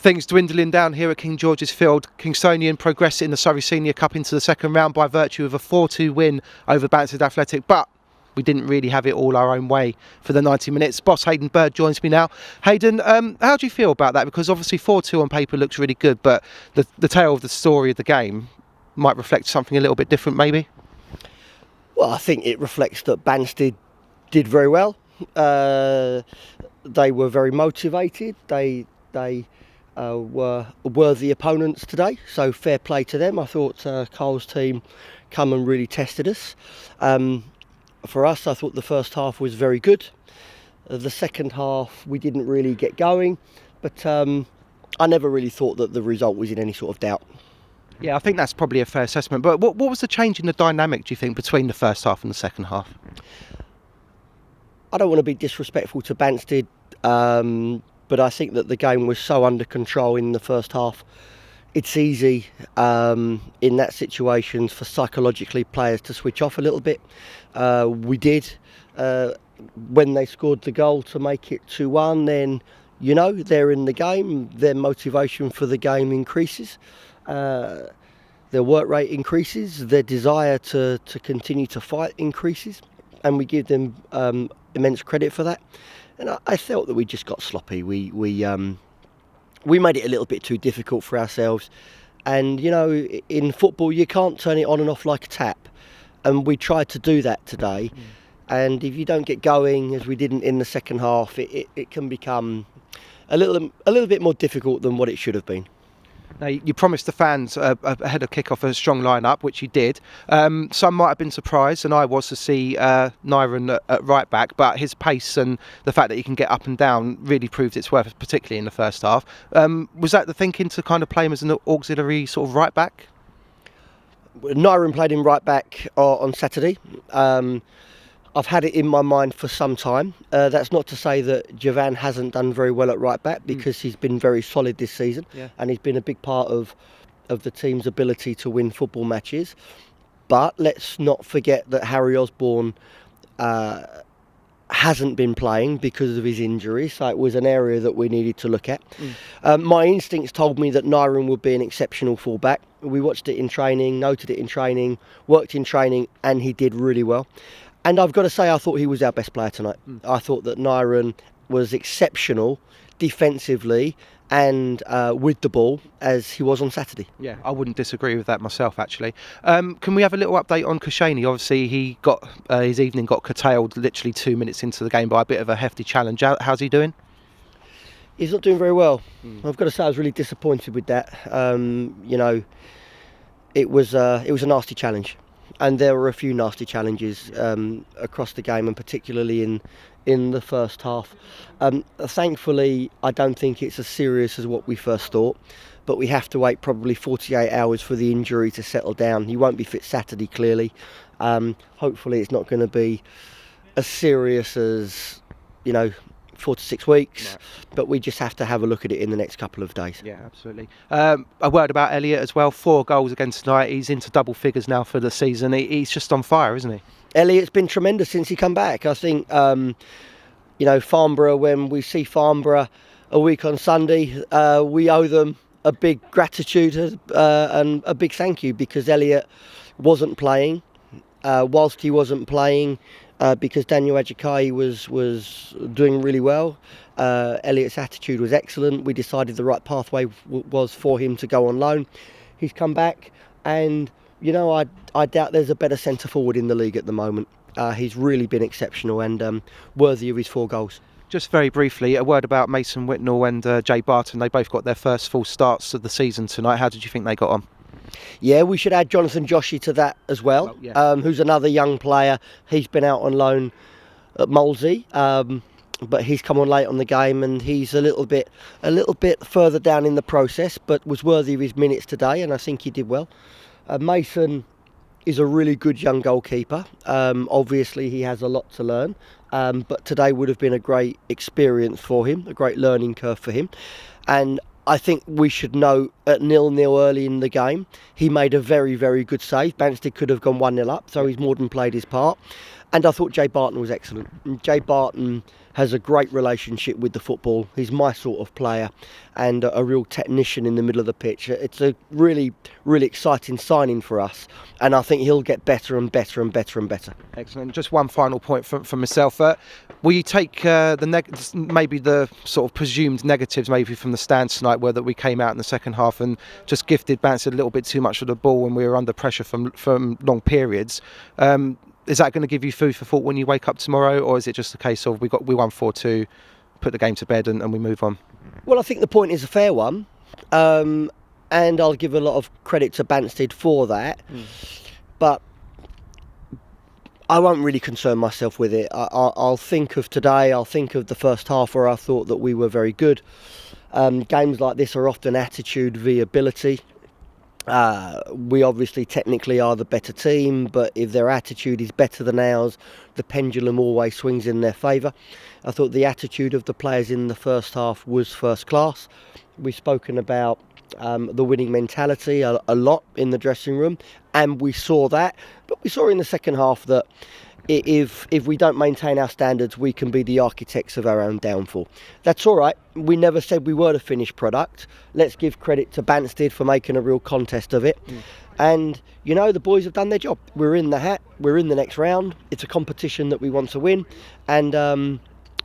Things dwindling down here at King George's Field. Kingstonian progress in the Surrey Senior Cup into the second round by virtue of a 4-2 win over Banstead Athletic, but we didn't really have it all our own way for the 90 minutes. Boss Hayden Bird joins me now. Hayden, how do you feel about that? Because obviously 4-2 on paper looks really good, but the tale of the story of the game might reflect something a little bit different maybe? Well, I think it reflects that Banstead did very well. They were very motivated. They were worthy opponents today, so fair play to them. I thought Cole's team come and really tested us. For us, I thought the first half was very good. The second half we didn't really get going, but I never really thought that the result was in any sort of doubt. Yeah, I think that's probably a fair assessment. But what was the change in the dynamic, do you think, between the first half and the second half? I don't want to be disrespectful to Banstead, but I think that the game was so under control in the first half. It's easy in that situation for psychologically players to switch off a little bit. We did. When they scored the goal to make it 2-1, then, you know, they're in the game. Their motivation for the game increases. Their work rate increases. Their desire to continue to fight increases. And we give them immense credit for that. And I felt that we just got sloppy. We made it a little bit too difficult for ourselves. And, you know, in football, you can't turn it on and off like a tap. And we tried to do that today. And if you don't get going, as we didn't in the second half, it can become a little bit more difficult than what it should have been. Now, you promised the fans ahead of kick-off a strong line-up, which you did. Some might have been surprised, and I was, to see Nyron at right-back, but his pace and the fact that he can get up and down really proved its worth, particularly in the first half. Was that the thinking, to kind of play him as an auxiliary sort of right-back? Nyron played him right-back on Saturday. I've had it in my mind for some time. That's not to say that Javan hasn't done very well at right back, because he's been very solid this season, and he's been a big part of the team's ability to win football matches. But let's not forget that Harry Osborne hasn't been playing because of his injury, so it was an area that we needed to look at. My instincts told me that Nyron would be an exceptional fullback. We watched it in training, noted it in training, worked in training, and he did really well. And I've got to say, I thought he was our best player tonight. I thought that Nyron was exceptional defensively and with the ball, as he was on Saturday. Yeah, I wouldn't disagree with that myself, actually. Can we have a little update on Koscielny? Obviously, he got his evening got curtailed literally 2 minutes into the game by a bit of a hefty challenge. How's he doing? He's not doing very well. I've got to say, I was really disappointed with that. You know, it was a nasty challenge. And there were a few nasty challenges across the game, and particularly in the first half. Thankfully, I don't think it's as serious as what we first thought, but we have to wait probably 48 hours for the injury to settle down. He won't be fit Saturday, clearly. Hopefully it's not going to be as serious as, 4 to 6 weeks, but we just have to have a look at it in the next couple of days. Yeah, absolutely. A word about Elliot as well. 4 goals against tonight. He's into double figures now for the season. He's just on fire, isn't he? Elliot's been tremendous since he come back. I think, Farnborough, when we see Farnborough a week on Sunday, we owe them a big gratitude and a big thank you, because Elliot wasn't playing. Whilst he wasn't playing, because Daniel Ajakai was doing really well. Elliot's attitude was excellent. We decided the right pathway was for him to go on loan. He's come back, and I doubt there's a better centre forward in the league at the moment. He's really been exceptional and worthy of his 4 goals. Just very briefly, a word about Mason Whitnell and Jay Barton. They both got their first full starts of the season tonight. How did you think they got on? Yeah, we should add Jonathan Joshi to that as well, who's another young player. He's been out on loan at Molesey, but he's come on late on the game, and he's a little bit further down in the process, but was worthy of his minutes today, and I think he did well. Mason is a really good young goalkeeper. Obviously, he has a lot to learn, but today would have been a great experience for him, a great learning curve for him. And I think we should note, at 0-0 early in the game, he made a very, very good save. Banstead could have gone 1-0 up, so he's more than played his part. And I thought Jay Barton was excellent. And Jay Barton has a great relationship with the football. He's my sort of player and a real technician in the middle of the pitch. It's a really, really exciting signing for us. And I think he'll get better and better and better and better. Excellent. Just one final point from myself. Will you take maybe the sort of presumed negatives maybe from the stands tonight, where that we came out in the second half and just gifted Banstead a little bit too much of the ball when we were under pressure from long periods? Is that going to give you food for thought when you wake up tomorrow, or is it just a case of we won 4-2, put the game to bed and we move on? Well, I think the point is a fair one, and I'll give a lot of credit to Banstead for that. But I won't really concern myself with it. I'll think of today. I'll think of the first half where I thought that we were very good. Games like this are often attitude v ability. We obviously technically are the better team, but if their attitude is better than ours, the pendulum always swings in their favour. I thought the attitude of the players in the first half was first class. We've spoken about the winning mentality a lot in the dressing room, and we saw that. But we saw in the second half that if we don't maintain our standards, we can be the architects of our own downfall. That's all right. We never said we were the finished product. Let's give credit to Banstead for making a real contest of it. And, you know, the boys have done their job. We're in the hat. We're in the next round. It's a competition that we want to win. And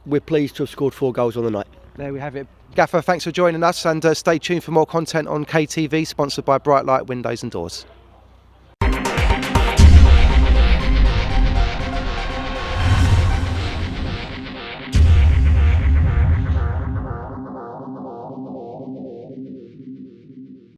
we're pleased to have scored 4 goals on the night. There we have it. Gaffer, thanks for joining us, and stay tuned for more content on KTV, sponsored by Bright Light Windows and Doors.